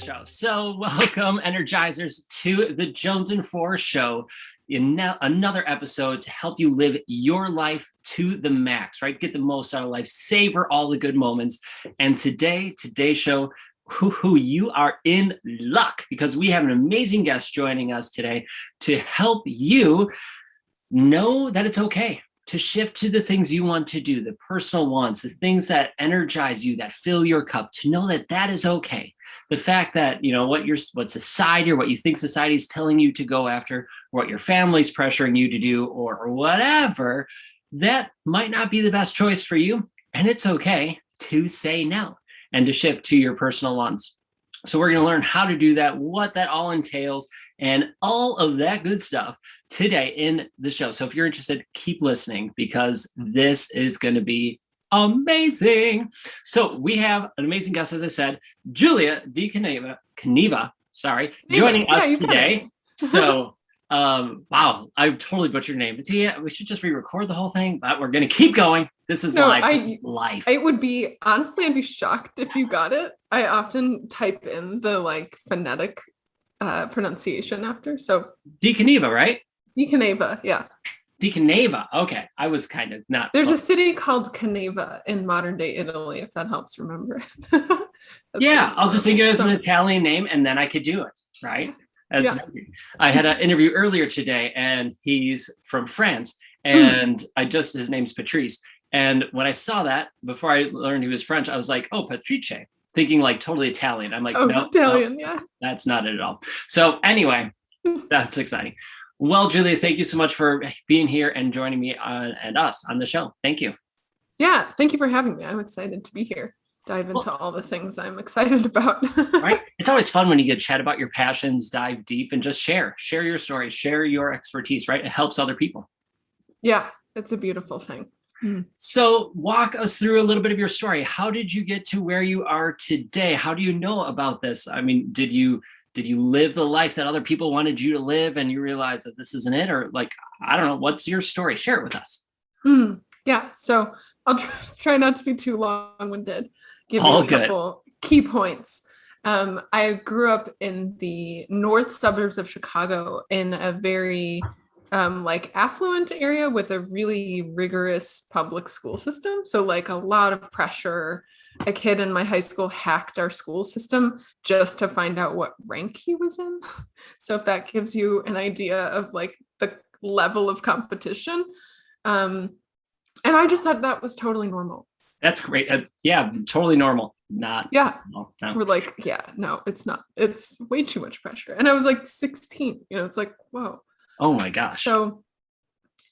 show. So welcome, Energizers, to the Jonesin 4 show. In another episode to help you live your life to the max, right? Get the most out of life, savor all the good moments. And today's show, you are in luck because we have an amazing guest joining us today to help you know that it's okay to shift to the things you want to do, the personal wants, the things that energize you, that fill your cup, to know that that is okay. The fact that, you know, what society or what you think society is telling you to go after, or what your family's pressuring you to do, or whatever, that might not be the best choice for you. And it's okay to say no and to shift to your personal wants. So we're going to learn how to do that, what that all entails, and all of that good stuff today in the show. So if you're interested, keep listening because this is going to be amazing. So we have an amazing guest, as I said, Julia Caneva, joining us today. So, wow, I totally butchered your name. But yeah, we should just re-record the whole thing, but we're going to keep going. This is live. This is life. It would be, honestly, I'd be shocked if you got it. I often type in the phonetic pronunciation after. So Caneva, right? Caneva, yeah. Caneva. Okay, I was kind of not. There's a city called Caneva in modern day Italy, if that helps remember. Yeah, I'll just think of it as an Italian name, and then I could do it, right? I had an interview earlier today, and he's from France, and his name's Patrice. And when I saw that, before I learned he was French, I was like, oh, Patrice, thinking like totally Italian. I'm like, no, Italian, yeah. That's not it at all. So anyway, that's exciting. Well, Julia, thank you so much for being here and joining me and us on the show. Thank you. Yeah, thank you for having me. I'm excited to be here. Dive into all the things I'm excited about. Right? It's always fun when you get to chat about your passions, dive deep, and just share your story, share your expertise, right? It helps other people. Yeah, it's a beautiful thing. So walk us through a little bit of your story. How did you get to where you are today? How do you know about this? I mean, did you live the life that other people wanted you to live and you realize that this isn't it? Or I don't know, what's your story? Share it with us. Yeah, so I'll try not to be too long-winded. Give you a couple key points. I grew up in the north suburbs of Chicago in a very affluent area with a really rigorous public school system. So a lot of pressure. A kid in my high school hacked our school system just to find out what rank he was in. So if that gives you an idea of the level of competition. And I just thought that was totally normal. That's great. Yeah, totally normal. Not. Yeah. No. We're no, it's not. It's way too much pressure. And I was 16, it's whoa. Oh my gosh. So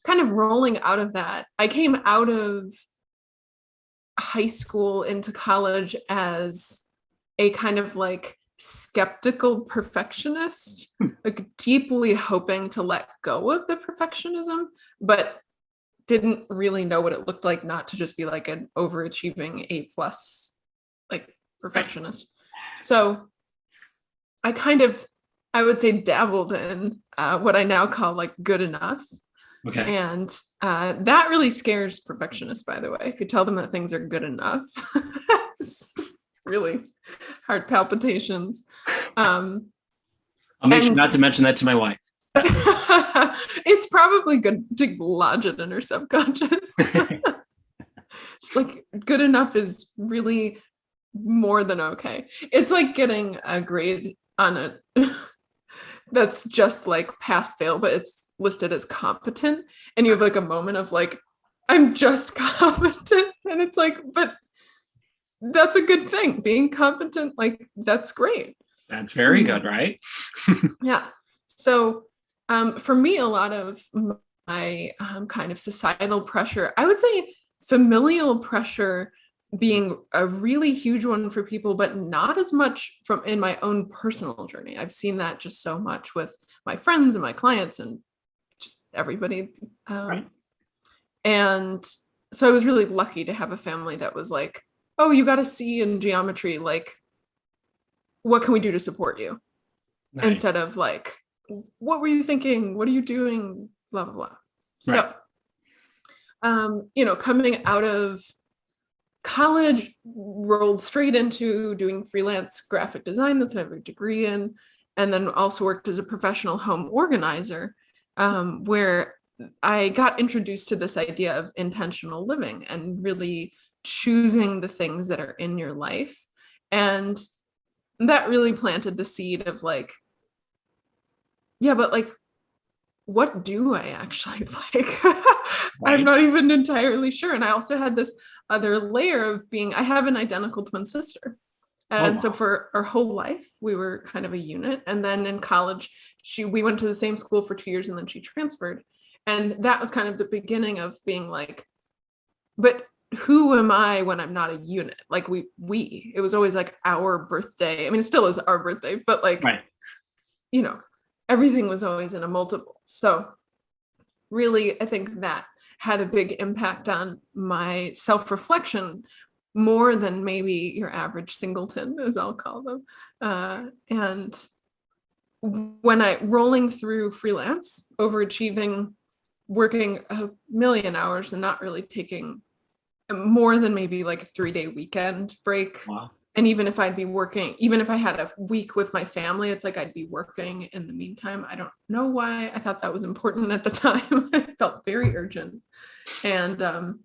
kind of rolling out of that, I came out of high school into college as a kind of skeptical perfectionist, deeply hoping to let go of the perfectionism, but didn't really know what it looked like not to just be an overachieving A+ perfectionist. Right. So I would say dabbled in what I now call good enough. Okay. And that really scares perfectionists, by the way. If you tell them that things are good enough, it's really heart palpitations. I'll make sure not to mention that to my wife. It's probably good to lodge it in her subconscious. It's good enough is really more than okay. It's like getting a grade on a that's just pass fail, but it's listed as competent, and you have a moment of I'm just competent, and it's but that's a good thing. Being competent, that's great. That's very good, right? Yeah. So for me, a lot of my kind of societal pressure, I would say familial pressure being a really huge one for people, but not as much in my own personal journey. I've seen that just so much with my friends and my clients and just everybody. Right. And so I was really lucky to have a family that was oh, you got a C in geometry. What can we do to support you? Nice. Instead of what were you thinking? What are you doing? Blah, blah, blah. Right. So, coming out of college, rolled straight into doing freelance graphic design. That's what I have a degree in. And then also worked as a professional home organizer, where I got introduced to this idea of intentional living and really choosing the things that are in your life. And that really planted the seed of like, yeah, but like, what do I actually like? I'm not even entirely sure. And I also had this other layer of being, I have an identical twin sister. And so for our whole life, we were kind of a unit. And then in college, we went to the same school for 2 years and then she transferred. And that was kind of the beginning of being like, but who am I when I'm not a unit? Like it was always like our birthday. I mean, it still is our birthday, but like, you know, everything was always in a multiple. So really, I think that had a big impact on my self-reflection, more than maybe your average singleton, as I'll call them. And when rolling through freelance, overachieving, working a million hours and not really taking more than maybe like a 3-day weekend break. Wow. And even if I'd be working, even if I had a week with my family, it's like I'd be working in the meantime. I don't know why. I thought that was important at the time. It felt very urgent. And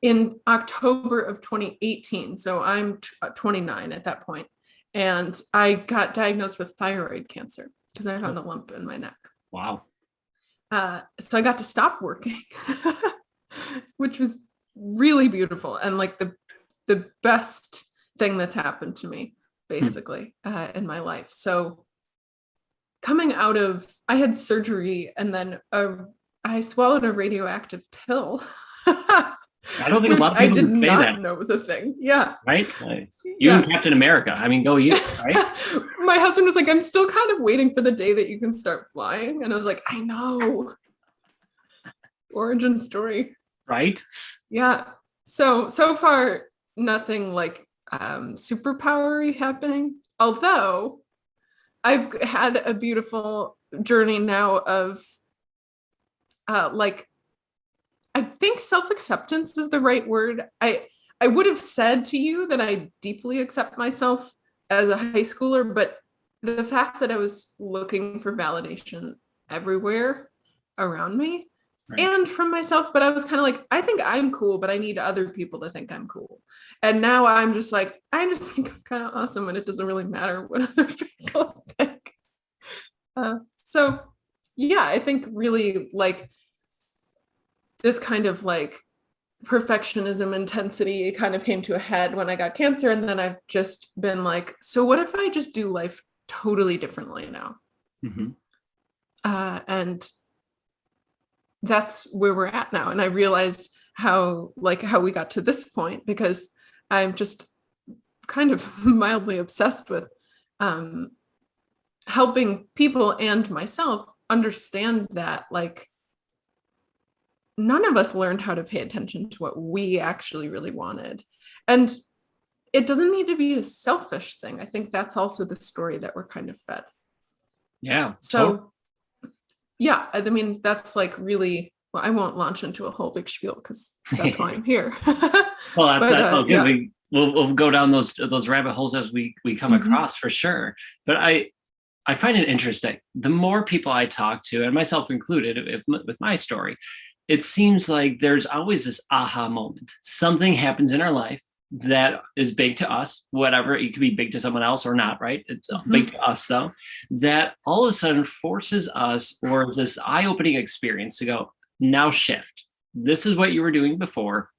in October of 2018, so I'm 29 at that point, and I got diagnosed with thyroid cancer because I found a lump in my neck. Wow. So I got to stop working, which was really beautiful and like the best thing that's happened to me basically in my life. So coming out of, I had surgery and then I swallowed a radioactive pill. I don't think a lot of people would say that. I did not know was a thing. Yeah. Right? You and Captain America. I mean, go you, right? My husband was like, I'm still kind of waiting for the day that you can start flying. And I was like, I know. Origin story. Right? Yeah. So far, nothing like superpowery happening. Although I've had a beautiful journey now of like, I think self-acceptance is the right word. I would have said to you that I deeply accept myself as a high schooler, but the fact that I was looking for validation everywhere around me and from myself, but I was kind of like, I think I'm cool, but I need other people to think I'm cool. And now I'm just like, I just think I'm kind of awesome and it doesn't really matter what other people think. So yeah, I think really like this kind of like perfectionism intensity kind of came to a head when I got cancer. And then I've just been like, so what if I just do life totally differently now? Mm-hmm. And that's where we're at now. And I realized how we got to this point because I'm just kind of mildly obsessed with helping people and myself understand that like none of us learned how to pay attention to what we actually really wanted. And it doesn't need to be a selfish thing. I think that's also the story that we're kind of fed. Yeah. So yeah, I mean, that's like really, well, I won't launch into a whole big spiel because that's why I'm here. Well, that's good. Yeah. We'll go down those rabbit holes as we come across for sure. But I find it interesting. The more people I talk to, and myself included, with my story, it seems like there's always this aha moment. Something happens in our life that is big to us, whatever. It could be big to someone else or not, right? It's big to us, though, that all of a sudden forces us, or this eye-opening experience to go, now shift. This is what you were doing before.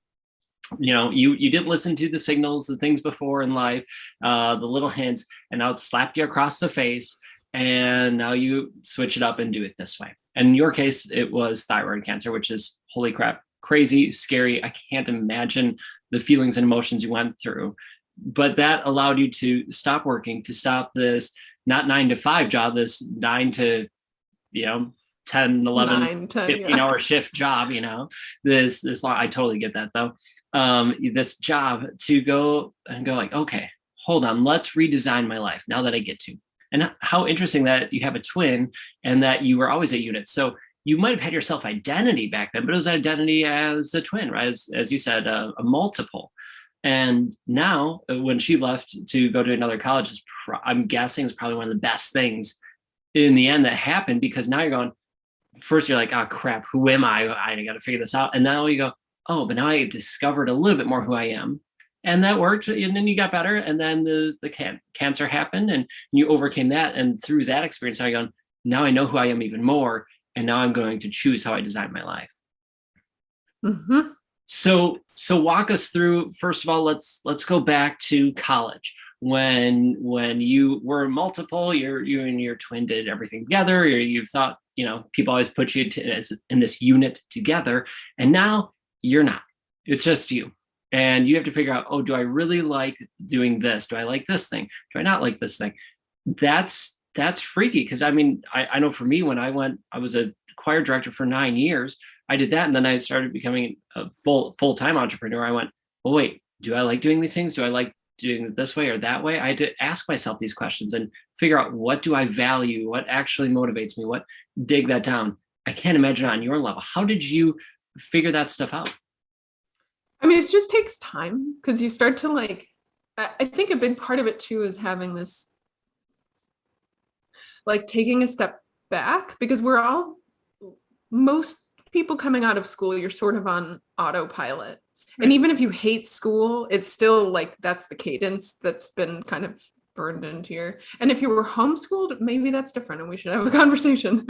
You know, you didn't listen to the signals, the things before in life, the little hints, and now it slapped you across the face. And now you switch it up and do it this way. And in your case, it was thyroid cancer, which is, holy crap, crazy, scary. I can't imagine the feelings and emotions you went through. But that allowed you to stop working, to stop this not 9-to-5 job, this 9 to, 10, 11, 9, 10, 15-hour shift job, this I totally get that though. This job to go like, okay, hold on, let's redesign my life now that I get to. And how interesting that you have a twin and that you were always a unit. So you might have had your self-identity back then, but it was identity as a twin, right? As you said, a multiple. And now when she left to go to another college, I'm guessing it's probably one of the best things in the end that happened, because now you're going, first you're like, oh crap, who am I got to figure this out. And now you go, oh, but now I discovered a little bit more who I am. And that worked. And then you got better. And then the cancer happened and you overcame that. And through that experience, I go, now I know who I am even more. And now I'm going to choose how I design my life. Mm-hmm. So walk us through, first of all, let's go back to college. When you were multiple, you and your twin did everything together. You thought, people always put you in this unit together, and now you're not. It's just you. And you have to figure out, oh, do I really like doing this? Do I like this thing? Do I not like this thing? That's freaky, because I mean, I know for me, when I was a choir director for 9 years. I did that, and then I started becoming a full-time entrepreneur. I went, well, wait, do I like doing these things? Do I like doing it this way or that way? I had to ask myself these questions and figure out, what do I value? What actually motivates me? What, dig that down. I can't imagine on your level. How did you figure that stuff out? I mean, it just takes time, because you start to I think a big part of it too is having this, taking a step back, because most people coming out of school, you're sort of on autopilot. Right. And even if you hate school, it's still that's the cadence that's been kind of burned into your. And if you were homeschooled, maybe that's different, and we should have a conversation.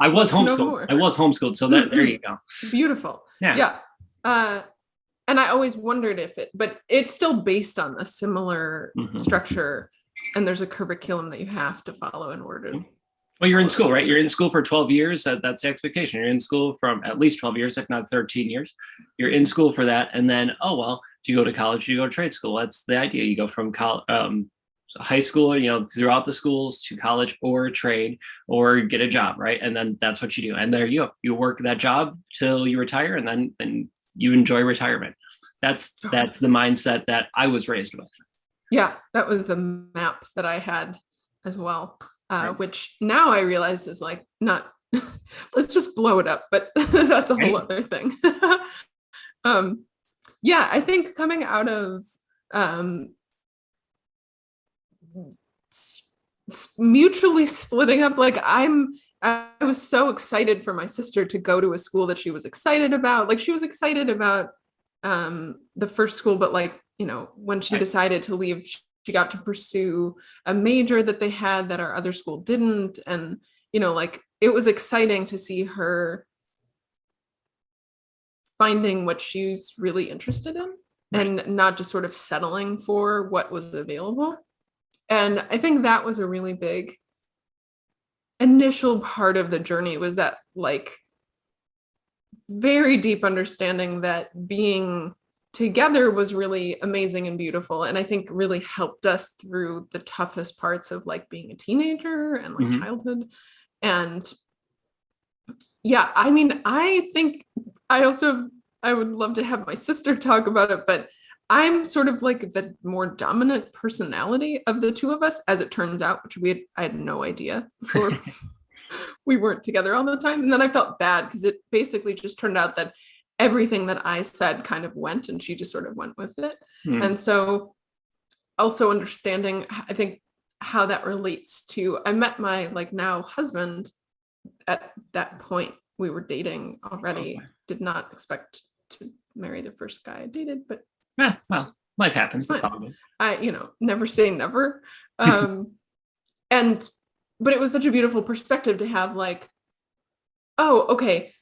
I was homeschooled. So there you go. Beautiful. Yeah. And I always wondered but it's still based on a similar structure, and there's a curriculum that you have to follow in order to. Well, you're in school, right? You're in school for 12 years. That's the expectation. You're in school from at least 12 years, if not 13 years. You're in school for that. And then, oh, well, do you go to college? Do you go to trade school? That's the idea. You go from high school, throughout the schools, to college or trade or get a job, right? And then that's what you do. And there you go. You work that job till you retire, and then you enjoy retirement. That's the mindset that I was raised with. Yeah, that was the map that I had as well. Which now I realize is not, let's just blow it up, but that's a whole other thing. Yeah, I think coming out of mutually splitting up, I was so excited for my sister to go to a school that she was excited about. She was excited about the first school, but when she decided to leave, she got to pursue a major that they had that our other school didn't. And, it was exciting to see her finding what she's really interested in, and not just sort of settling for what was available. And I think that was a really big initial part of the journey, was that very deep understanding that being together was really amazing and beautiful, and I think really helped us through the toughest parts of being a teenager and childhood. And yeah, I mean, I think I would love to have my sister talk about it, but I'm sort of the more dominant personality of the two of us, as it turns out, which I had no idea before. We weren't together all the time, and then I felt bad, because it basically just turned out that everything that I said kind of went, and she just sort of went with it. And so also understanding, I think, how that relates to, I met my now husband at that point. We were dating already. Did not expect to marry the first guy I dated, but well, life happens. I never say never. But it was such a beautiful perspective to have, oh, okay,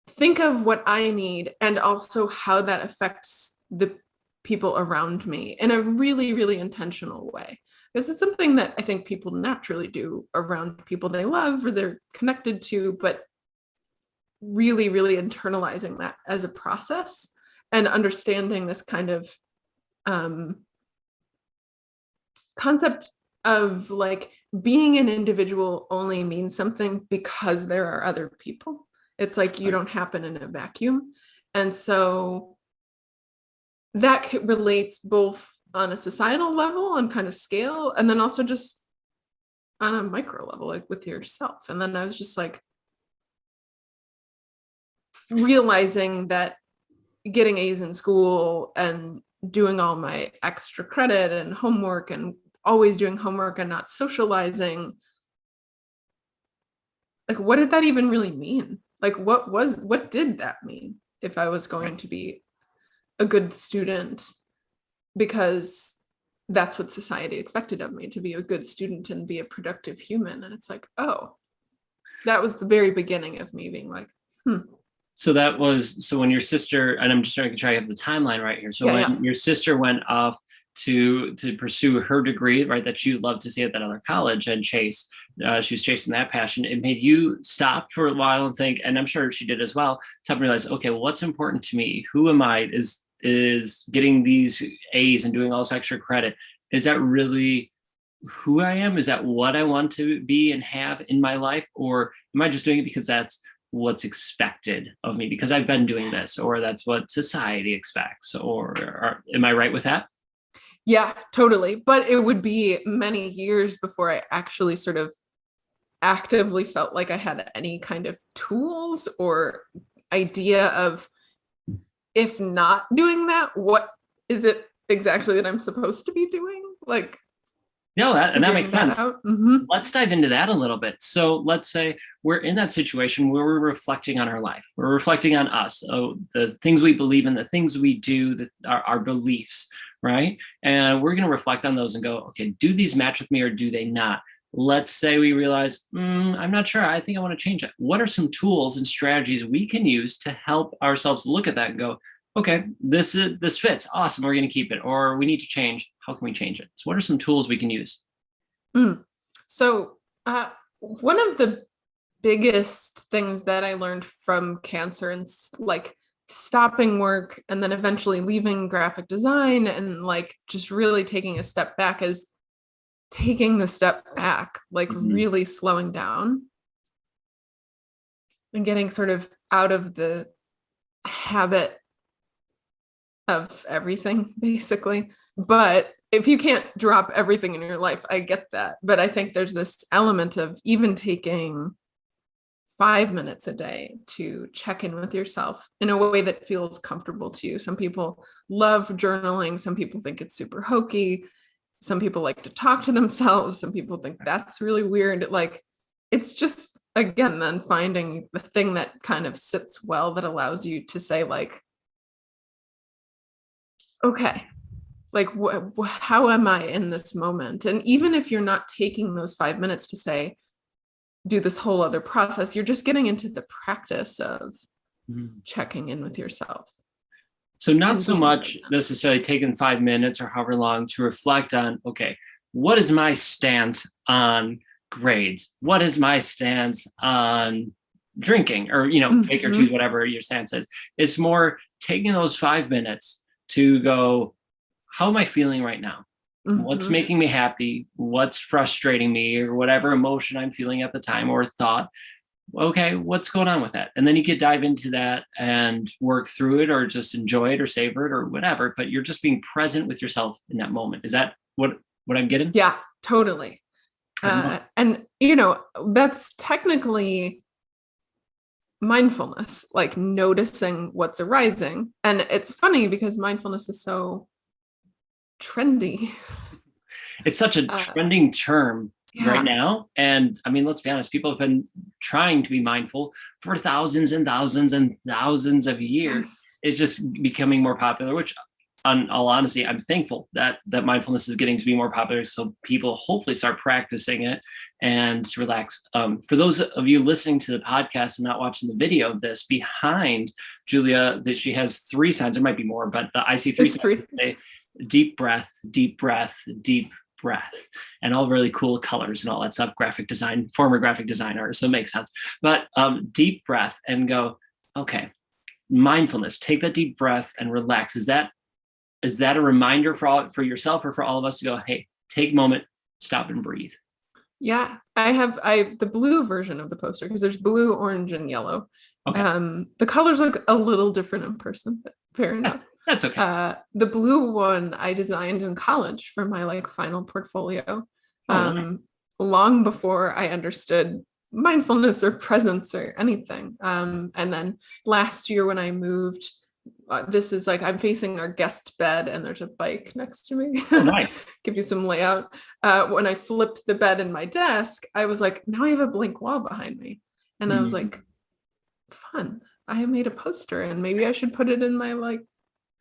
think of what I need, and also how that affects the people around me in a really, really intentional way. Because it's something that I think people naturally do around people they love or they're connected to, but really, really internalizing that as a process and understanding this kind of concept of being an individual only means something because there are other people. It's you don't happen in a vacuum. And so that relates both on a societal level and kind of scale, and then also just on a micro level, with yourself. And then I was just realizing that getting A's in school and doing all my extra credit and homework and always doing homework and not socializing. Like, what did that even really mean? Like, what did that mean if I was going to be a good student? Because that's what society expected of me, to be a good student and be a productive human. And it's like, oh, that was the very beginning of me being like, So when your sister, and I'm just trying to try to have the timeline right here. So when your sister went off to pursue her degree, right, that you'd love to see at that other college and chase, she was chasing that passion. It made you stop for a while and think, and I'm sure she did as well, stop and realize, okay, what's important to me? Who am I? Is getting these A's and doing all this extra credit, is that really who I am? Is that what I want to be and have in my life? Or am I just doing it because that's what's expected of me because I've been doing this, or that's what society expects? Or am I right with that? Yeah, totally. But it would be many years before I actually sort of actively felt like I had any kind of tools or idea of, if not doing that, what is it exactly that I'm supposed to be doing? Like, no, and that makes sense. Mm-hmm. Let's dive into that a little bit. So let's say we're in that situation where we're reflecting on our life. We're reflecting on us, the things we believe in, the things we do, our beliefs, right? And we're going to reflect on those and go, okay, do these match with me or do they not? Let's say we realize, I'm not sure. I think I want to change it. What are some tools and strategies we can use to help ourselves look at that and go, okay, this fits. Awesome. We're going to keep it. Or we need to change. How can we change it? So what are some tools we can use? So one of the biggest things that I learned from cancer and like stopping work and then eventually leaving graphic design and like just really taking a step back is taking the step back, like really slowing down and getting sort of out of the habit of everything, basically. But if you can't drop everything in your life, I get that. But I think there's this element of even taking 5 minutes a day to check in with yourself in a way that feels comfortable to you. Some people love journaling. Some people think it's super hokey. Some people like to talk to themselves. Some people think that's really weird. Like, it's just, again, then finding the thing that kind of sits well that allows you to say, like, okay, like, how am I in this moment? And even if you're not taking those 5 minutes to say, do this whole other process, you're just getting into the practice of checking in with yourself. So not so much necessarily taking 5 minutes or however long to reflect on, okay, what is my stance on grades? What is my stance on drinking? Or, pick or choose whatever your stance is. It's more taking those 5 minutes to go, how am I feeling right now? What's making me happy? What's frustrating me, or whatever emotion I'm feeling at the time or thought? Okay, what's going on with that? And then you could dive into that and work through it or just enjoy it or savor it or whatever, but you're just being present with yourself in that moment. Is that what I'm getting? Yeah, totally. And, that's technically mindfulness, like noticing what's arising. And it's funny because mindfulness is so trendy. It's such a trending term right now. And I mean, let's be honest, people have been trying to be mindful for thousands and thousands and thousands of years. Yes. It's just becoming more popular, which, in all honesty, I'm thankful that mindfulness is getting to be more popular, so people hopefully start practicing it and relax. For those of you listening to the podcast and not watching the video of this, behind Julia, that she has 3 signs. There might be more, but I see 3 signs. Deep breath, deep breath, deep breath, and all really cool colors and all that stuff. Graphic design, former graphic designer, so it makes sense. But deep breath and go, okay, mindfulness, take that deep breath and relax. Is that a reminder for yourself or for all of us to go, hey, take a moment, stop and breathe? Yeah, I have the blue version of the poster because there's blue, orange, and yellow. Okay. The colors look a little different in person, but fair enough. That's okay. The blue one I designed in college for my final portfolio. Long before I understood mindfulness or presence or anything. And then last year when I moved this is like I'm facing our guest bed and there's a bike next to me. Oh, nice. Give you some layout. When I flipped the bed in my desk, I was like, now I have a blank wall behind me. And I was like, fun. I made a poster and maybe I should put it in my like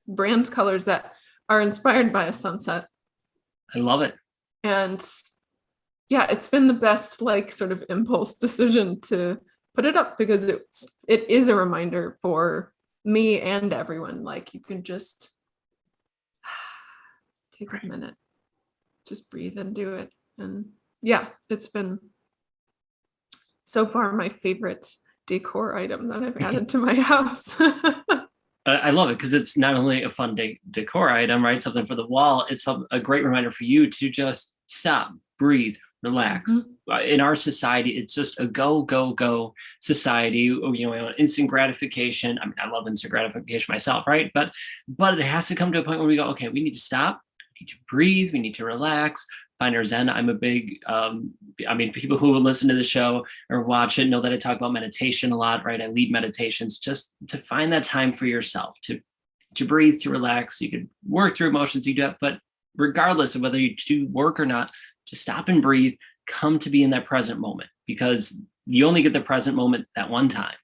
brand colors that are inspired by a sunset. I love it. And yeah, it's been the best like sort of impulse decision to put it up because it is a reminder for me and everyone. Like you can just take a minute, just breathe and do it. And yeah, it's been so far my favorite decor item that I've added to my house. I love it because it's not only a fun decor item, right? Something for the wall. It's a great reminder for you to just stop, breathe, relax. In our society, it's just a go, go, go society. You know, instant gratification. I mean, I love instant gratification myself, right? But it has to come to a point where we go, okay, we need to stop. We need to breathe. We need to relax. Find our Zen. I'm a big, I mean, people who will listen to the show or watch it know that I talk about meditation a lot, right? I lead meditations just to find that time for yourself, to breathe, to relax. You could work through emotions you do, but regardless of whether you do work or not, just stop and breathe, come to be in that present moment because you only get the present moment that one time.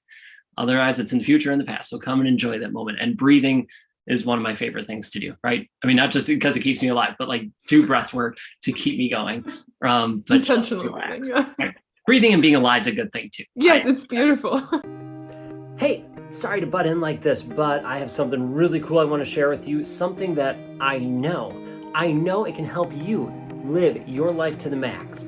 Otherwise, it's in the future and the past. So come and enjoy that moment. And breathing is one of my favorite things to do, right? I mean, not just because it keeps me alive, but like do breath work to keep me going. But intentional breathing. Yeah. Right? Breathing and being alive is a good thing too. Yes, right? It's beautiful. Hey, sorry to butt in like this, but I have something really cool I want to share with you. Something that I know it can help you live your life to the max.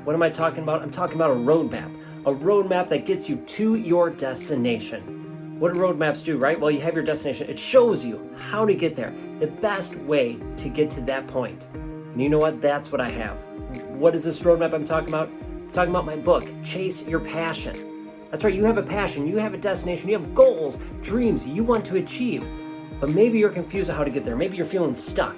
What am I talking about? I'm talking about a roadmap that gets you to your destination. What do roadmaps do, right? Well, you have your destination. It shows you how to get there, the best way to get to that point. And you know what? That's what I have. What is this roadmap I'm talking about? I'm talking about my book, Chase Your Passion. That's right, you have a passion, you have a destination, you have goals, dreams you want to achieve, but maybe you're confused on how to get there. Maybe you're feeling stuck.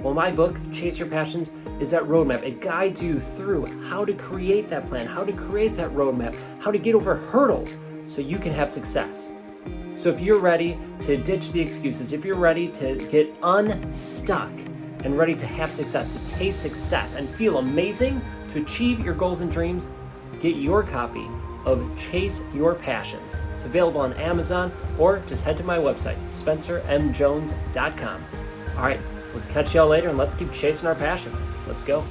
Well, my book, Chase Your Passions, is that roadmap. It guides you through how to create that plan, how to create that roadmap, how to get over hurdles so you can have success. So if you're ready to ditch the excuses, if you're ready to get unstuck and ready to have success, to taste success and feel amazing, to achieve your goals and dreams, get your copy of Chase Your Passions. It's available on Amazon or just head to my website, spencermjones.com. All right, let's catch y'all later and let's keep chasing our passions. Let's go.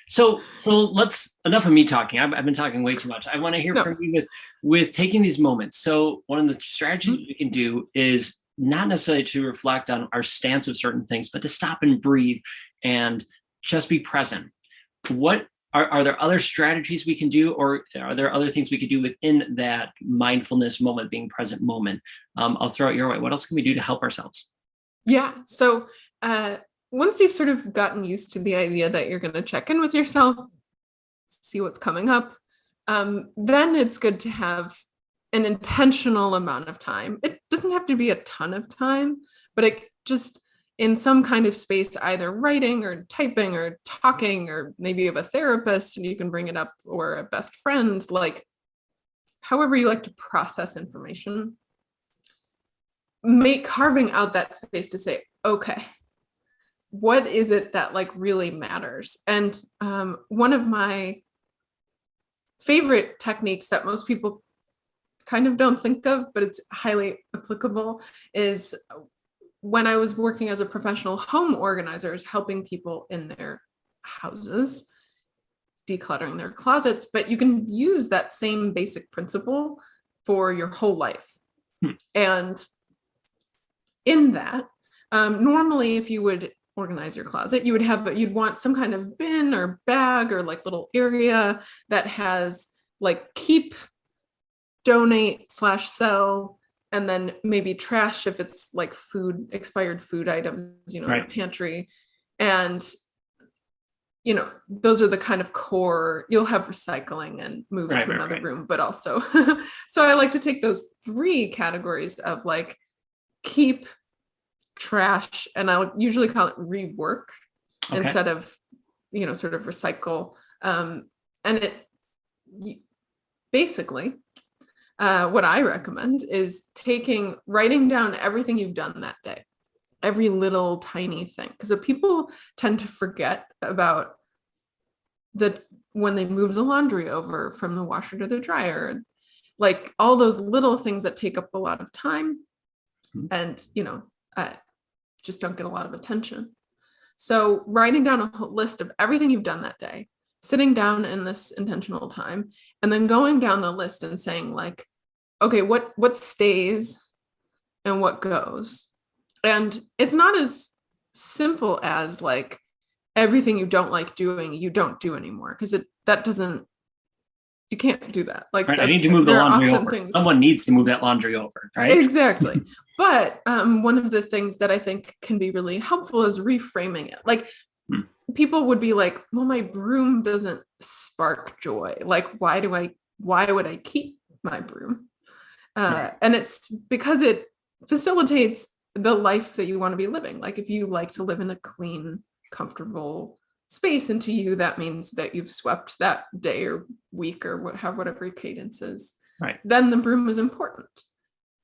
So let's, enough of me talking. I've been talking way too much. I want to hear from you with taking these moments. So one of the strategies we can do is not necessarily to reflect on our stance of certain things, but to stop and breathe and just be present. What are there other strategies we can do, or are there other things we could do within that mindfulness moment, being present moment? I'll throw it your way. What else can we do to help ourselves? Yeah. So once you've sort of gotten used to the idea that you're going to check in with yourself, see what's coming up, then it's good to have an intentional amount of time. It doesn't have to be a ton of time, but it just in some kind of space, either writing or typing or talking, or maybe you have a therapist and you can bring it up, or a best friend, like however you like to process information. Carving out that space to say, okay, what is it that like really matters? And one of my favorite techniques that most people kind of don't think of, but it's highly applicable, is when I was working as a professional home organizer, helping people in their houses, decluttering their closets, but you can use that same basic principle for your whole life. And in that, normally if you would organize your closet, you'd want some kind of bin or bag or like little area that has like keep, donate / sell, and then maybe trash if it's like expired food items, right, in the pantry. And those are the kind of core. You'll have recycling and move to another room, but also so I like to take those 3 categories of like keep, trash, and I'll usually call it rework instead of sort of recycle. And it basically what I recommend is writing down everything you've done that day, every little tiny thing. Because people tend to forget about when they move the laundry over from the washer to the dryer, like all those little things that take up a lot of time and, just don't get a lot of attention. So writing down a whole list of everything you've done that day, sitting down in this intentional time, and then going down the list and saying like, okay, what stays and what goes? And it's not as simple as like everything you don't like doing, you don't do anymore, because you can't do that. Like, right, so I need to move the laundry over. Things, someone needs to move that laundry over, right? Exactly. But one of the things that I think can be really helpful is reframing it. Like people would be like, well, my broom doesn't spark joy. Like, why would I keep my broom? And it's because it facilitates the life that you want to be living. Like if you like to live in a clean, comfortable space, and to you that means that you've swept that day or week or whatever your cadence is, right, then the broom is important.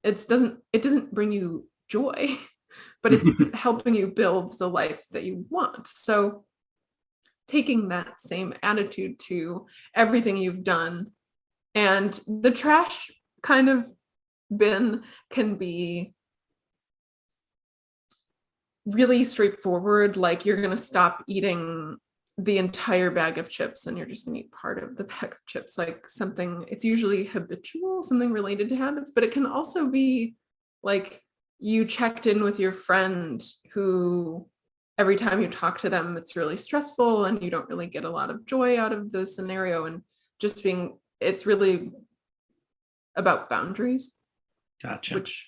It doesn't bring you joy, but it's helping you build the life that you want. So taking that same attitude to everything you've done, and the trash kind of bin can be really straightforward. Like you're going to stop eating the entire bag of chips and you're just going to eat part of the bag of chips. Like it's usually habitual, something related to habits, but it can also be like you checked in with your friend who every time you talk to them, it's really stressful and you don't really get a lot of joy out of the scenario. And it's really about boundaries. Gotcha. Which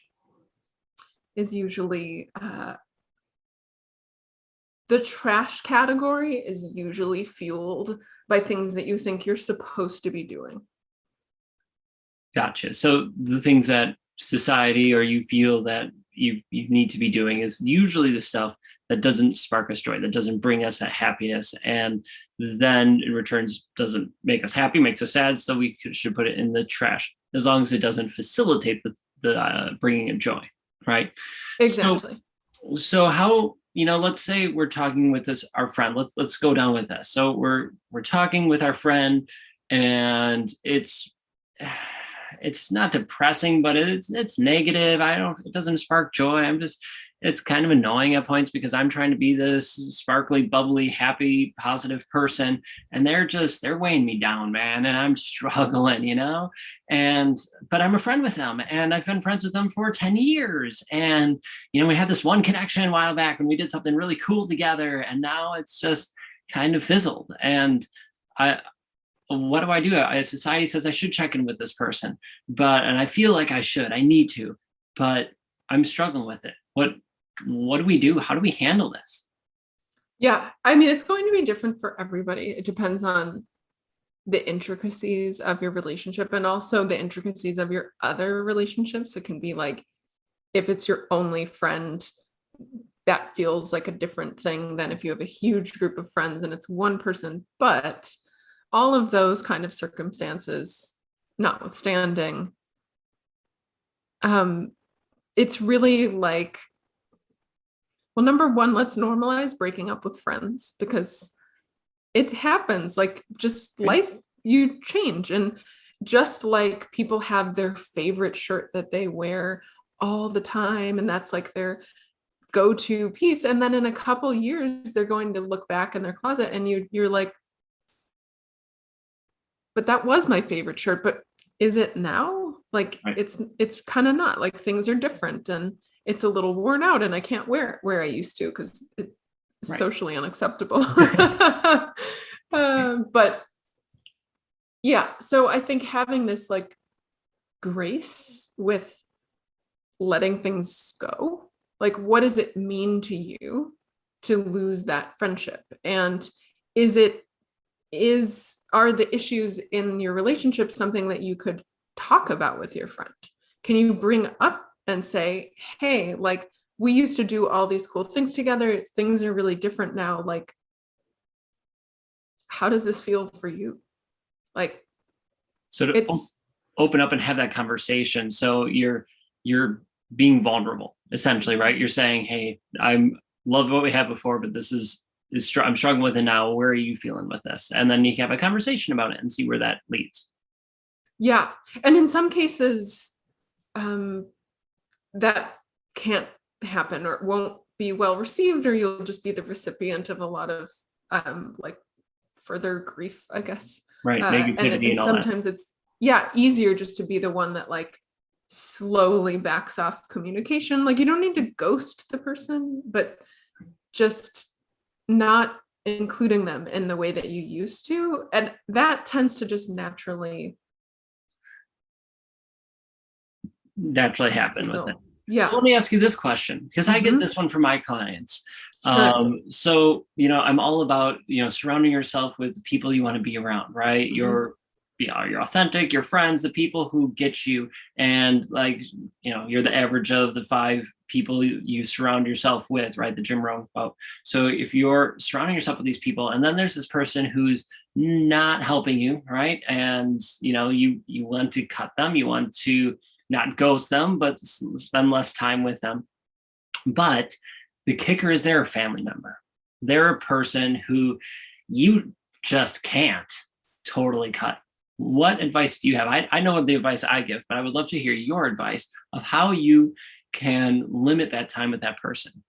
is usually the trash category is usually fueled by things that you think you're supposed to be doing. Gotcha. So the things that society or you feel that you need to be doing is usually the stuff that doesn't spark us joy, that doesn't bring us that happiness, and then in returns doesn't make us happy, makes us sad. So we should put it in the trash as long as it doesn't facilitate the bringing of joy, right? Exactly. So how, let's say we're talking with our friend. Let's go down with this. So we're talking with our friend, and it's not depressing, but it's negative. It doesn't spark joy. It's kind of annoying at points because I'm trying to be this sparkly, bubbly, happy, positive person. And they're weighing me down, man. And I'm struggling, but I'm a friend with them, and I've been friends with them for 10 years. And, we had this one connection a while back when we did something really cool together, and now it's just kind of fizzled. And what do I do? Society says I should check in with this person, and I feel like I should, I need to, but I'm struggling with it. What do we do? How do we handle this? Yeah, I mean, it's going to be different for everybody. It depends on the intricacies of your relationship and also the intricacies of your other relationships. It can be like, if it's your only friend, that feels like a different thing than if you have a huge group of friends and it's one person. But all of those kind of circumstances notwithstanding, it's really like, well, number one, let's normalize breaking up with friends, because it happens. Like, just life, you change. And just like people have their favorite shirt that they wear all the time, and that's like their go-to piece. And then in a couple years, they're going to look back in their closet and you're like, but that was my favorite shirt, but is it now? Like, right. It's kind of not. Like, things are different and it's a little worn out and I can't wear it where I used to because it's right. socially unacceptable. But yeah, so I think having this like grace with letting things go, like, what does it mean to you to lose that friendship? And are the issues in your relationship something that you could talk about with your friend? Can you bring up and say, hey, like, we used to do all these cool things together. Things are really different now. Like, how does this feel for you? Like, so open up and have that conversation. So you're being vulnerable, essentially, right? You're saying, hey, I'm love what we had before, but this is I'm struggling with it now. Where are you feeling with this? And then you can have a conversation about it and see where that leads. Yeah. And in some cases, that can't happen or won't be well received, or you'll just be the recipient of a lot of like further grief, I guess. Right. Negativity And all sometimes that. it's easier just to be the one that like slowly backs off communication. Like you don't need to ghost the person, but just not including them in the way that you used to. And that tends to just naturally happen with it. Yeah. So let me ask you this question, because I get this one from my clients. Sure. So, I'm all about, surrounding yourself with people you want to be around, right? You're authentic, your friends, the people who get you, and like, you're the average of the 5 people you surround yourself with, right? The Jim Rohn quote. So if you're surrounding yourself with these people, and then there's this person who's not helping you, right? And, you want to cut them, you want to not ghost them, but spend less time with them. But the kicker is they're a family member. They're a person who you just can't totally cut. What advice do you have? I know the advice I give, but I would love to hear your advice of how you can limit that time with that person.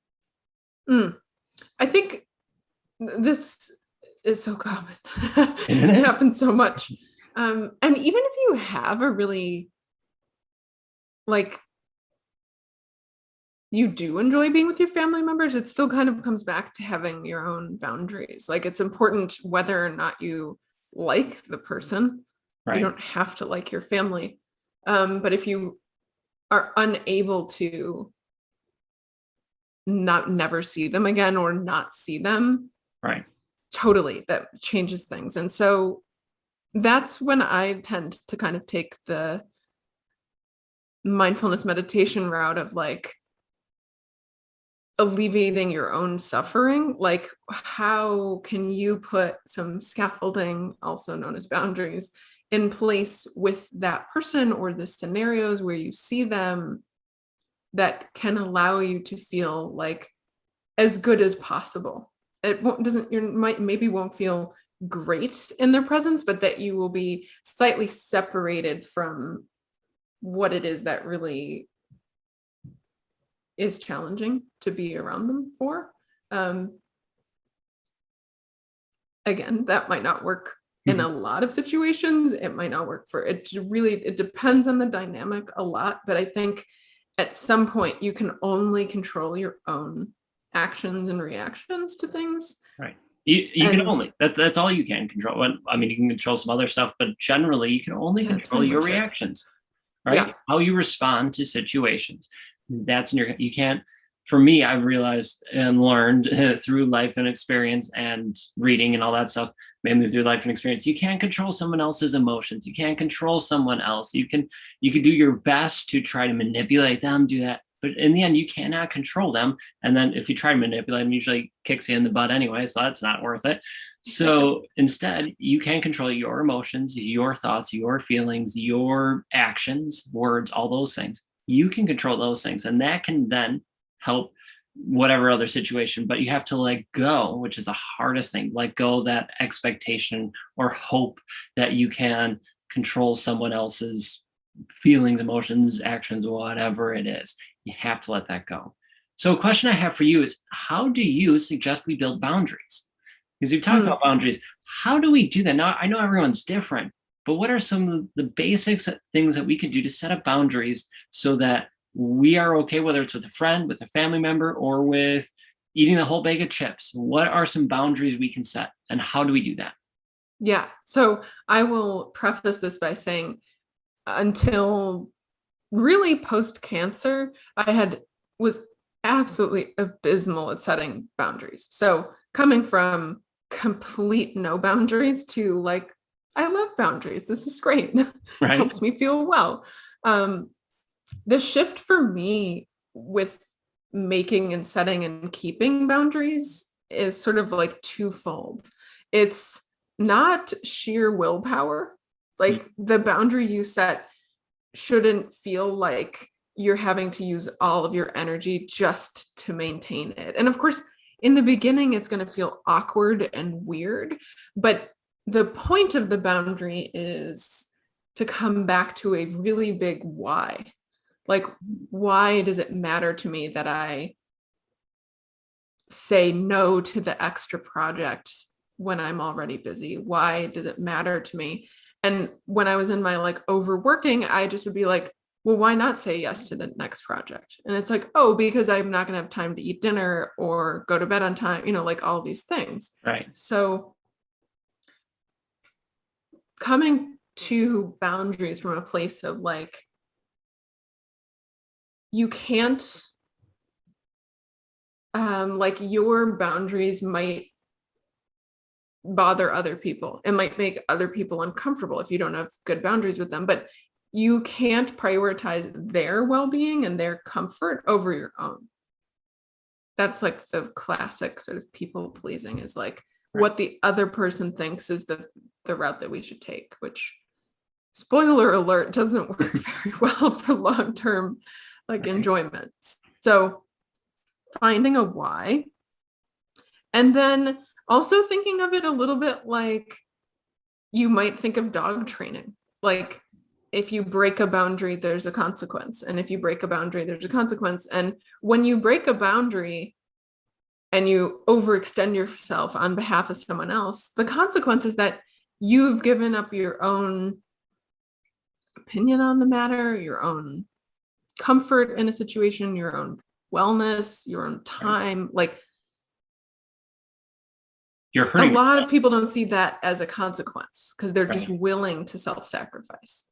I think this is so common. It happens so much. And even if you have a really like you do enjoy being with your family members, it still kind of comes back to having your own boundaries. Like it's important whether or not you like the person. Right. You don't have to like your family. But if you are unable to never see them again or not see them, right, totally, that changes things. And so that's when I tend to kind of take the mindfulness meditation route of like alleviating your own suffering. Like how can you put some scaffolding, also known as boundaries, in place with that person or the scenarios where you see them that can allow you to feel like as good as possible. It maybe won't feel great in their presence, but that you will be slightly separated from what it is that really is challenging to be around them for. Again, that might not work in a lot of situations. It might not work for it. It depends on the dynamic a lot, but I think at some point you can only control your own actions and reactions to things. Right. You can only, that's all you can control. I mean, you can control some other stuff, but generally you can only control your reactions, right? Yeah. How you respond to situations. That's you can't, for me, I've realized and learned through life and experience and reading and all that stuff, mainly through life and experience, you can't control someone else's emotions. You can't control someone else. You can do your best to try to manipulate them, do that. But in the end, you cannot control them. And then if you try to manipulate them, usually kicks you in the butt anyway. So that's not worth it. So instead, you can control your emotions, your thoughts, your feelings, your actions, words, all those things. You can control those things. And that can then help whatever other situation. But you have to let go, which is the hardest thing. Let go that expectation or hope that you can control someone else's feelings, emotions, actions, whatever it is. You have to let that go. So a question I have for you is, how do you suggest we build boundaries? Because you've talked about boundaries. How do we do that? Now, I know everyone's different, but what are some of the basics things that we can do to set up boundaries so that we are okay, whether it's with a friend, with a family member, or with eating the whole bag of chips? What are some boundaries we can set, and how do we do that? Yeah. So I will preface this by saying, until really post-cancer, I was absolutely abysmal at setting boundaries. So coming from complete no boundaries to like, I love boundaries. This is great. Right. Helps me feel well. The shift for me with making and setting and keeping boundaries is sort of like twofold. It's not sheer willpower. Like the boundary you set shouldn't feel like you're having to use all of your energy just to maintain it. And of course, in the beginning, it's going to feel awkward and weird, but the point of the boundary is to come back to a really big why. Like, why does it matter to me that I say no to the extra project when I'm already busy? Why does it matter to me? And when I was in my like overworking, I just would be like, well, why not say yes to the next project? And it's like, oh, because I'm not going to have time to eat dinner or go to bed on time, like all these things. Right. So coming to boundaries from a place of like, you can't, like your boundaries might bother other people. It might make other people uncomfortable if you don't have good boundaries with them, but you can't prioritize their well-being and their comfort over your own. That's like the classic sort of people pleasing, is like what the other person thinks is the route that we should take, which, spoiler alert, doesn't work very well for long-term like enjoyment. So finding a why, and then also thinking of it a little bit like you might think of dog training. Like, if you break a boundary, there's a consequence. And if you break a boundary, there's a consequence. And when you break a boundary and you overextend yourself on behalf of someone else, the consequence is that you've given up your own opinion on the matter, your own comfort in a situation, your own wellness, your own time. Like, you're hurting. A lot of people don't see that as a consequence because they're just willing to self-sacrifice.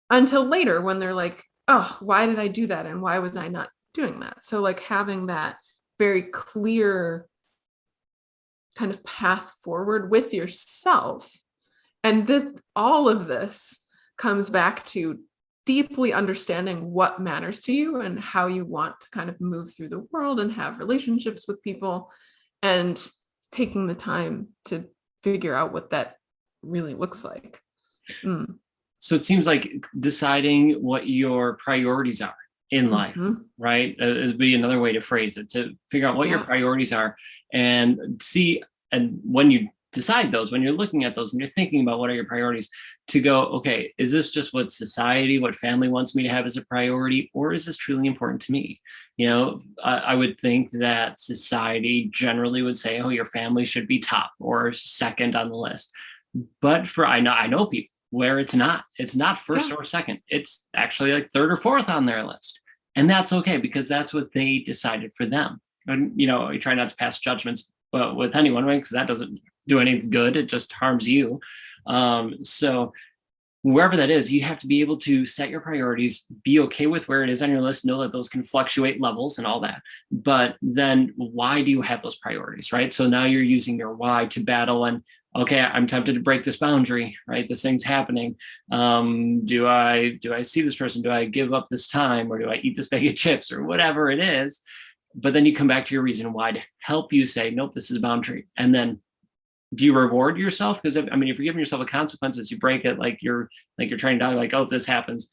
Until later when they're like, oh, why did I do that? And why was I not doing that? So like having that very clear kind of path forward with yourself. And all of this comes back to deeply understanding what matters to you and how you want to kind of move through the world and have relationships with people, and taking the time to figure out what that really looks like. So it seems like deciding what your priorities are in life, right? Would be another way to phrase it, to figure out what your priorities are and see, and when you decide those, when you're looking at those and you're thinking about what are your priorities, to go, okay, is this just what society, what family wants me to have as a priority, or is this truly important to me? I would think that society generally would say, oh, your family should be top or second on the list. But I know people where it's not first or second. It's actually like third or fourth on their list. And that's okay, because that's what they decided for them. And, you try not to pass judgments with anyone, right? Because that doesn't do any good. It just harms you. So wherever that is, you have to be able to set your priorities, be okay with where it is on your list, know that those can fluctuate levels and all that. But then why do you have those priorities, right? So now you're using your why to battle and, okay, I'm tempted to break this boundary, right? This thing's happening. Do I see this person? Do I give up this time, or do I eat this bag of chips, or whatever it is? But then you come back to your reason why to help you say, nope, this is a boundary. And then do you reward yourself? Because if you're giving yourself a consequence as you break it, like you're trying to die, like, oh, if this happens,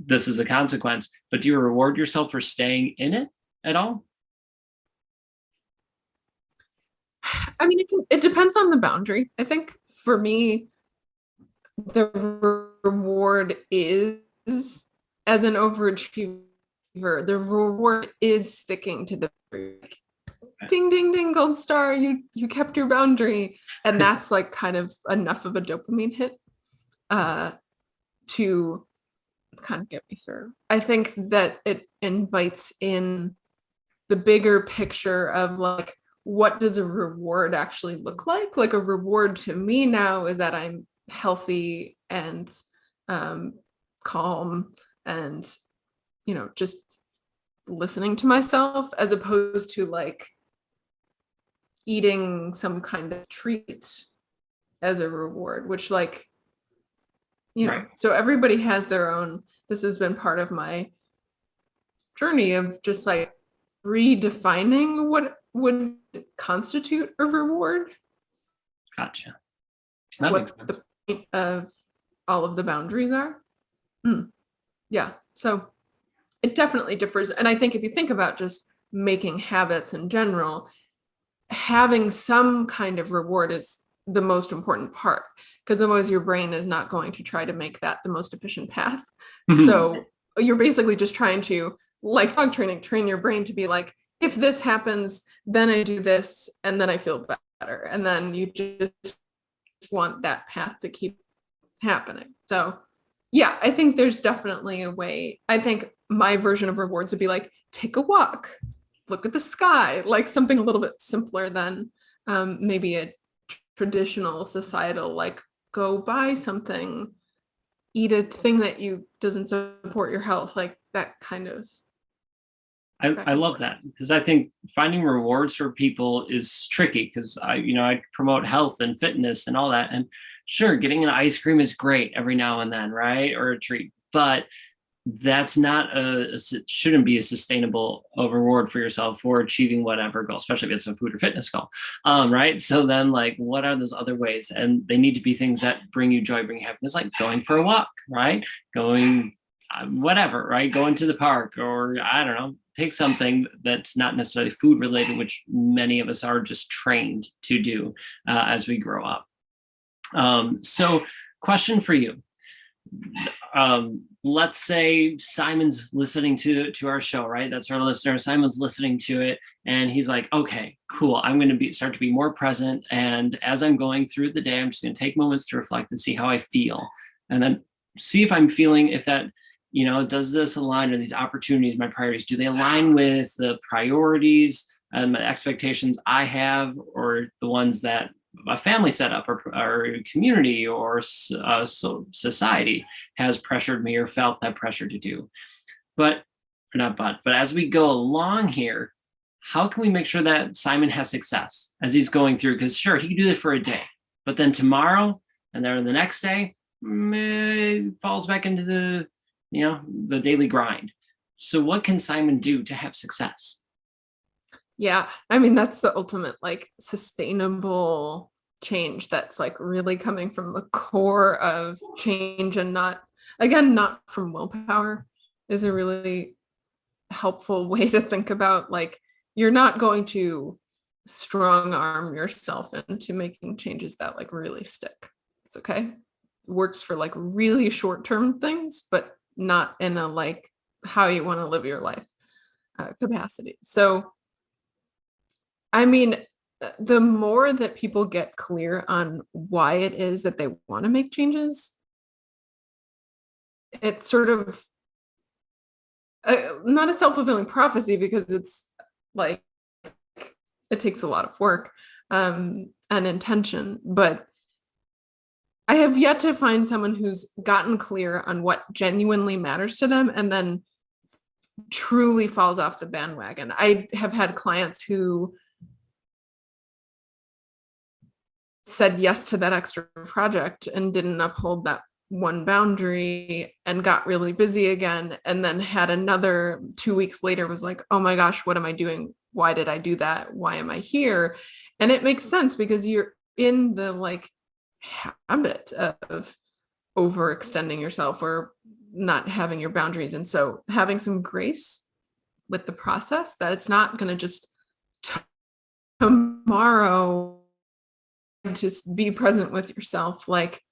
this is a consequence. But do you reward yourself for staying in it at all? It depends on the boundary. I think for me, the reward is, as an overachiever, the reward is sticking to the ding, ding, ding, gold star, you kept your boundary. And that's like kind of enough of a dopamine hit to kind of get me through. I think that it invites in the bigger picture of like, what does a reward actually look like? Like, a reward to me now is that I'm healthy and calm and, just listening to myself, as opposed to like eating some kind of treat as a reward, which like, so everybody has their own. This has been part of my journey of just like redefining what would constitute a reward. Gotcha. What the point of all of the boundaries are. Yeah, so it definitely differs. And I think if you think about just making habits in general, having some kind of reward is the most important part, because otherwise your brain is not going to try to make that the most efficient path. So you're basically just trying to, like dog training, train your brain to be like, if this happens, then I do this, and then I feel better. And then you just want that path to keep happening. So yeah, I think there's definitely a way. I think my version of rewards would be like, take a walk, look at the sky, like something a little bit simpler than maybe a traditional societal, like go buy something, eat a thing that you doesn't support your health, like that kind of. I love that, because I think finding rewards for people is tricky, because I promote health and fitness and all that, and sure, getting an ice cream is great every now and then, right, or a treat, but that's not shouldn't be a sustainable reward for yourself for achieving whatever goal, especially if it's a food or fitness goal, right? So then, like, what are those other ways? And they need to be things that bring you joy, bring happiness, like going for a walk, right? Going whatever, right? Going to the park, or I don't know, pick something that's not necessarily food related, which many of us are just trained to do as we grow up. So question for you. Let's say Simon's listening to our show, right? That's our listener. Simon's listening to it, and he's like, okay, cool. I'm going to start to be more present. And as I'm going through the day, I'm just going to take moments to reflect and see how I feel. And then see if I'm feeling, if that, does this align, or these opportunities, my priorities, do they align with the priorities and my expectations I have, or the ones that a family setup or community or society has pressured me or felt that pressure to do. But as we go along here, how can we make sure that Simon has success as he's going through? Because sure, he can do this for a day, but then tomorrow and then the next day, it falls back into the daily grind. So what can Simon do to have success? Yeah, I mean, that's the ultimate, like, sustainable change that's like really coming from the core of change, and not from willpower, is a really helpful way to think about, like, you're not going to strong arm yourself into making changes that like really stick. It's okay. It works for like really short-term things, but not in a like how you want to live your life capacity. So I mean, the more that people get clear on why it is that they want to make changes, it's sort of not a self-fulfilling prophecy, because it's like it takes a lot of work and intention. But I have yet to find someone who's gotten clear on what genuinely matters to them and then truly falls off the bandwagon. I have had clients who said yes to that extra project and didn't uphold that one boundary and got really busy again, and then had another 2 weeks later was like, oh my gosh, what am I doing? Why did I do that? Why am I here? And it makes sense, because you're in the like habit of overextending yourself or not having your boundaries. And so having some grace with the process, that it's not going to just tomorrow to be present with yourself. Like,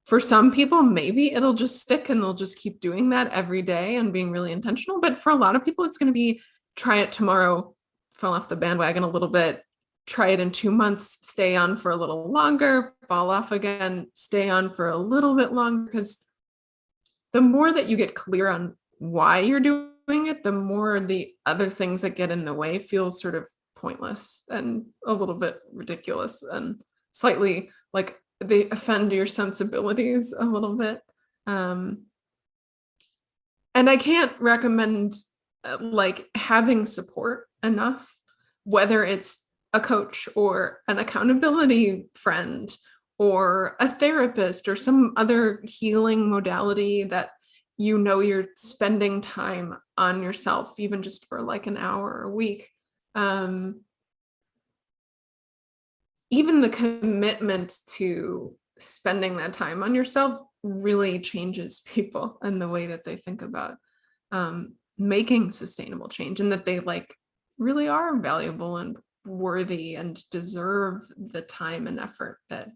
for some people, maybe it'll just stick and they'll just keep doing that every day and being really intentional. But for a lot of people, it's going to be try it tomorrow, fall off the bandwagon a little bit, try it in 2 months, stay on for a little longer, fall off again, stay on for a little bit longer. Because the more that you get clear on why you're doing it, the more the other things that get in the way feel sort of pointless and a little bit ridiculous and slightly like they offend your sensibilities a little bit. And I can't recommend like having support enough, whether it's a coach or an accountability friend or a therapist or some other healing modality that you're spending time on yourself, even just for like an hour a week. Even the commitment to spending that time on yourself really changes people and the way that they think about making sustainable change, and that they like really are valuable and worthy and deserve the time and effort that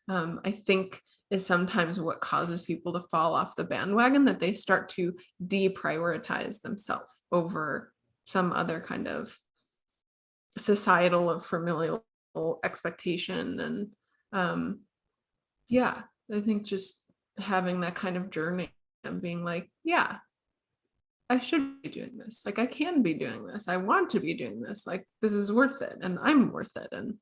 I think is sometimes what causes people to fall off the bandwagon, that they start to deprioritize themselves over some other kind of societal or familial expectation. And yeah, I think just having that kind of journey and being like, yeah, I should be doing this. Like, I can be doing this. I want to be doing this. Like, this is worth it, and I'm worth it. And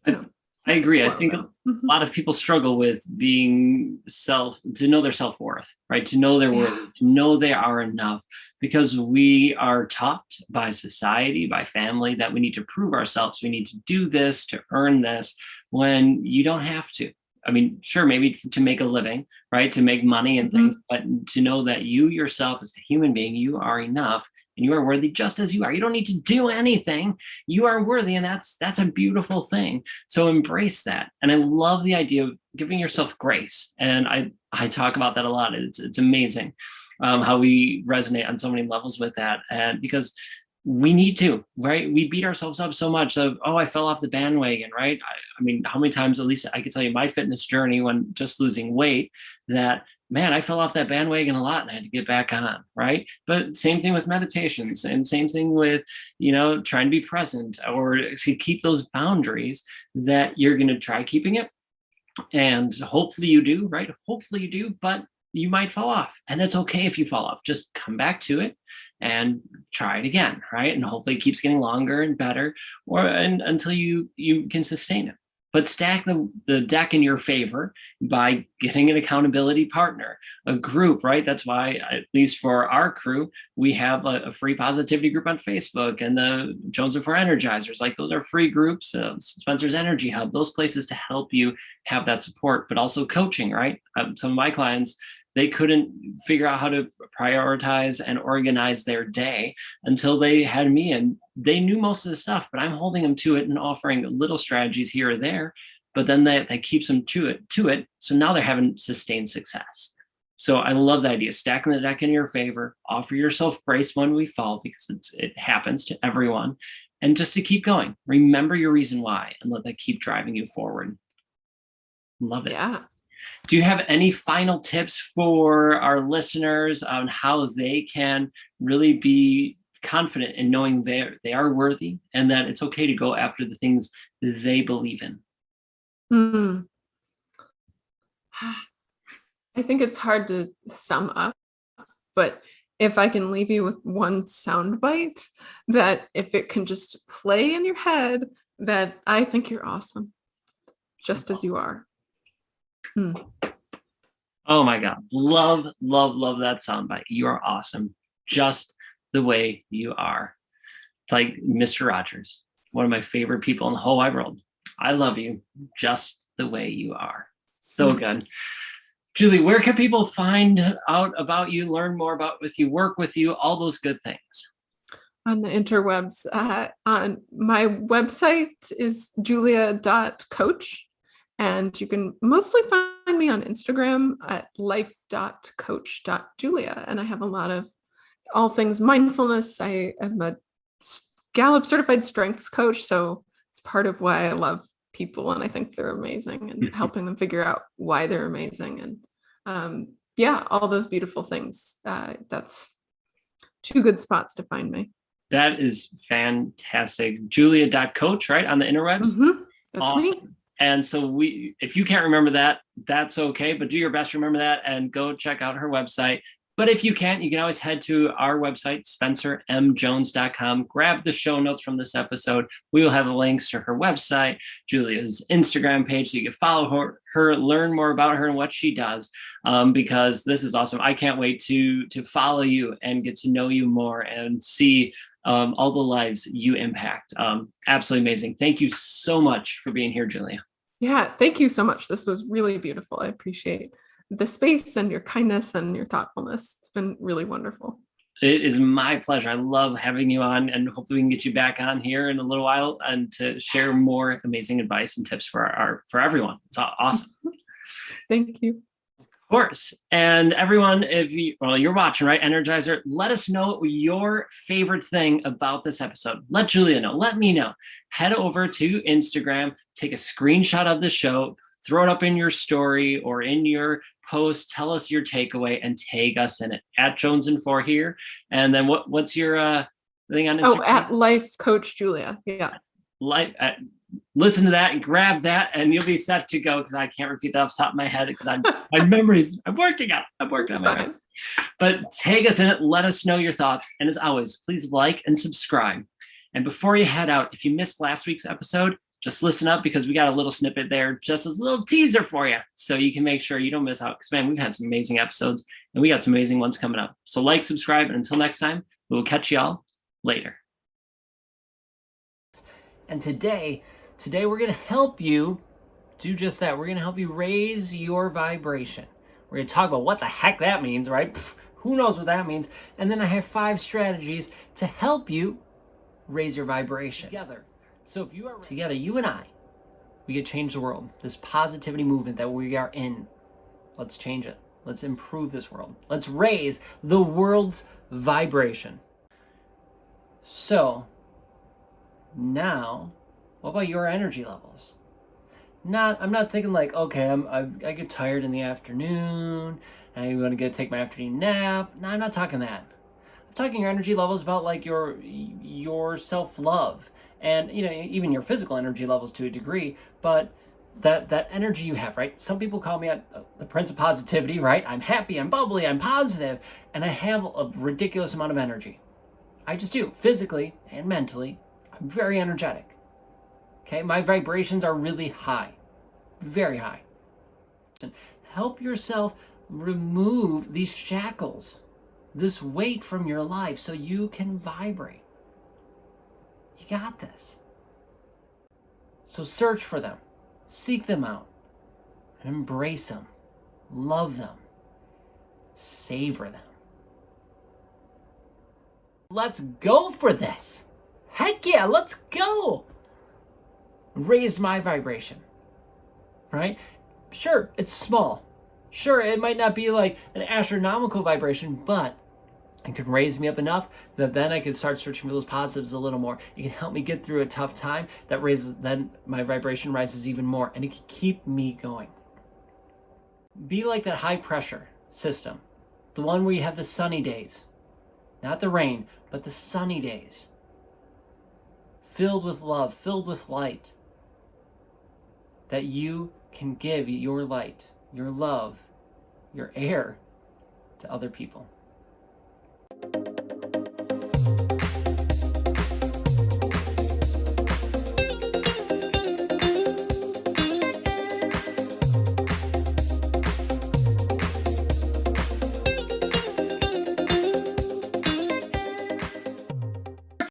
you know, I agree. I slow, think though. a lot of people struggle with being to know their self-worth, right? To know their worth, to know they are enough, because we are taught by society, by family, that we need to prove ourselves. We need to do this to earn this, when you don't have to. I mean, sure, maybe to make a living, right? To make money and things, but to know that you yourself as a human being, you are enough and you are worthy just as you are. You don't need to do anything. You are worthy, and that's a beautiful thing. So embrace that. And I love the idea of giving yourself grace. And I talk about that a lot. It's amazing how we resonate on so many levels with that. And because we need to, right? We beat ourselves up so much of, oh, I fell off the bandwagon, right? I mean, how many times, at least I could tell you my fitness journey when just losing weight, that man, I fell off that bandwagon a lot and I had to get back on, right? But same thing with meditations, and same thing with, trying to be present or to keep those boundaries, that you're going to try keeping it. And hopefully you do, right? Hopefully you do, but you might fall off, and it's okay if you fall off. Just come back to it and try it again, right? And hopefully it keeps getting longer and better, and until you can sustain it. But stack the deck in your favor by getting an accountability partner, a group, right? That's why, at least for our crew, we have a free positivity group on Facebook, and the Jonesin for Energizers. Like, those are free groups. Spencer's Energy Hub, those places to help you have that support, but also coaching, right? Some of my clients, they couldn't figure out how to prioritize and organize their day until they had me, and they knew most of the stuff, but I'm holding them to it and offering little strategies here or there, but then that keeps them to it. So now they're having sustained success. So I love the idea, stacking the deck in your favor, offer yourself grace when we fall, because it happens to everyone, and just to keep going. Remember your reason why, and let that keep driving you forward. Love it. Yeah. Do you have any final tips for our listeners on how they can really be confident in knowing they are worthy, and that it's okay to go after the things they believe in? I think it's hard to sum up, but if I can leave you with one soundbite, that if it can just play in your head, that I think you're awesome, just as you are. Oh my God. Love, love, love that soundbite. You are awesome, just the way you are. It's like Mr. Rogers, one of my favorite people in the whole wide world. I love you just the way you are. So good. Julie, where can people find out about you, learn more about with you, work with you, all those good things? On the interwebs. On my website is julia.coach. And you can mostly find me on Instagram at life.coach.julia. And I have a lot of all things mindfulness. I am a Gallup certified strengths coach. So it's part of why I love people, and I think they're amazing, and helping them figure out why they're amazing. And all those beautiful things. That's two good spots to find me. That is fantastic. Julia.coach, right? On the interwebs? That's awesome. me. And so if you can't remember that, that's okay, but do your best to remember that and go check out her website. But if you can't, you can always head to our website, spencermjones.com, grab the show notes from this episode. We will have the links to her website, Julia's Instagram page, so you can follow her, learn more about her and what she does, because this is awesome. I can't wait to follow you and get to know you more and see all the lives you impact. Absolutely amazing. Thank you so much for being here, Julia. Yeah, thank you so much. This was really beautiful. I appreciate the space and your kindness and your thoughtfulness. It's been really wonderful. It is my pleasure. I love having you on, and hopefully we can get you back on here in a little while and to share more amazing advice and tips for everyone. It's awesome. Thank you. Of course. And everyone, if you're watching, right, Energizer, let us know your favorite thing about this episode. Let Julia know. Let me know. Head over to Instagram, take a screenshot of the show, throw it up in your story or in your post. Tell us your takeaway and tag us in it at Jonesin4 here. And then what's your thing on Instagram? Oh, at Life Coach Julia. Yeah. Listen to that and grab that, and you'll be set to go, because I can't repeat that off the top of my head because my memories. I'm working on my memory. But tag us in it. Let us know your thoughts. And as always, please like and subscribe. And before you head out, if you missed last week's episode, just listen up, because we got a little snippet there, just as a little teaser for you, so you can make sure you don't miss out. Because, man, we've had some amazing episodes, and we got some amazing ones coming up. So like, subscribe, and until next time, we will catch y'all later. And today we're going to help you do just that. We're going to help you raise your vibration. We're going to talk about what the heck that means, right? Who knows what that means? And then I have 5 strategies to help you raise your vibration together. So if you are together, you and I, we could change the world. This positivity movement that we are in, let's change it. Let's improve this world. Let's raise the world's vibration. So now, what about your energy levels? I'm not thinking like, okay, I get tired in the afternoon and I'm going to take my afternoon nap. No, I'm not talking that. I'm talking your energy levels about like your self-love and, even your physical energy levels to a degree, but that energy you have, right? Some people call me the Prince of Positivity, right? I'm happy, I'm bubbly, I'm positive, and I have a ridiculous amount of energy. I just do, physically and mentally. I'm very energetic. Okay, my vibrations are really high, very high. Help yourself remove these shackles, this weight from your life, so you can vibrate. You got this. So search for them, seek them out, and embrace them, love them, savor them. Let's go for this. Heck yeah, let's go. Raise my vibration, right? Sure, it's small. Sure, it might not be like an astronomical vibration, but it can raise me up enough that then I can start searching for those positives a little more. It can help me get through a tough time then my vibration rises even more, and it can keep me going. Be like that high pressure system, the one where you have the sunny days, not the rain, but the sunny days, filled with love, filled with light, that you can give your light, your love, your air to other people.